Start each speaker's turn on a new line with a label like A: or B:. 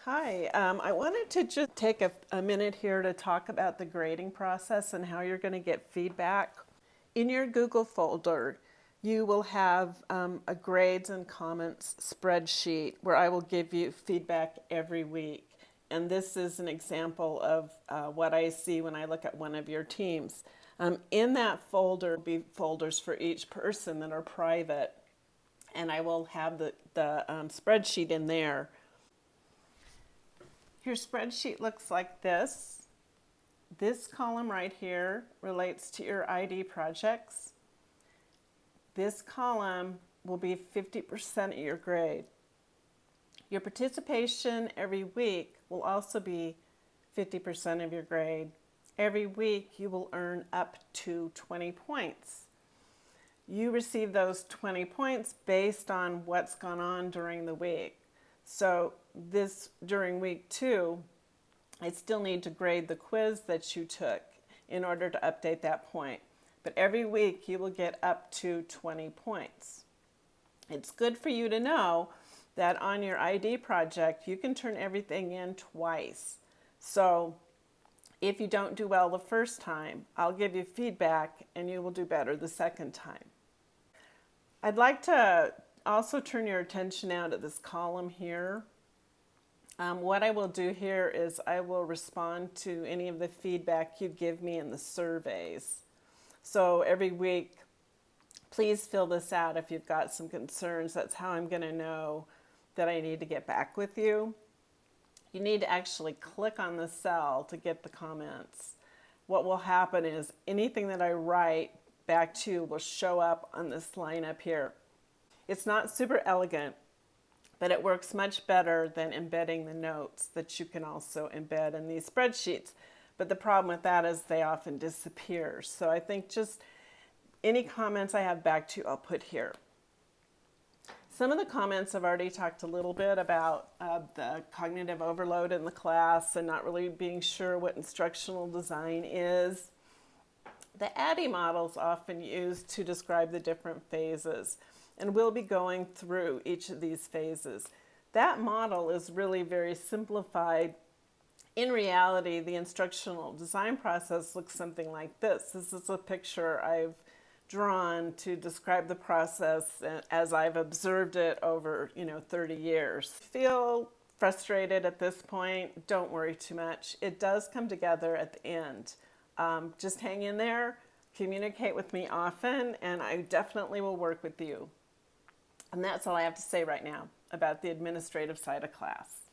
A: Hi, I wanted to just take a minute here to talk about the grading process and how you're going to get feedback. In your Google folder, you will have a grades and comments spreadsheet where I will give you feedback every week. And this is an example of what I see when I look at one of your teams. In that folder will be folders for each person that are private, and I will have the spreadsheet in there. Your spreadsheet looks like this. This column right here relates to your ID projects. This column will be 50% of your grade. Your participation every week will also be 50% of your grade. Every week you will earn up to 20 points. You receive those 20 points based on what's gone on during the week. So during week 2, I still need to grade the quiz that you took in order to update that point. But every week you will get up to 20 points. It's good for you to know that on your ID project, you can turn everything in twice. So if you don't do well the first time, I'll give you feedback and you will do better the second time. I'd like to also turn your attention now to this column here. What I will do here is I will respond to any of the feedback you give me in the surveys. So every week, please fill this out if you've got some concerns. That's how I'm going to know that I need to get back with you. You need to actually click on the cell to get the comments. What will happen is anything that I write back to you will show up on this line up here. It's not super elegant, but it works much better than embedding the notes that you can also embed in these spreadsheets. But the problem with that is they often disappear. So I think just any comments I have back to you, I'll put here. Some of the comments I've already talked a little bit about the cognitive overload in the class and not really being sure what instructional design is. The ADDIE model is often used to describe the different phases, and we'll be going through each of these phases. That model is really very simplified. In reality, the instructional design process looks something like this. This is a picture I've drawn to describe the process as I've observed it over 30 years. Feel frustrated at this point? Don't worry too much. It does come together at the end. Just hang in there, communicate with me often, and I definitely will work with you. And that's all I have to say right now about the administrative side of class.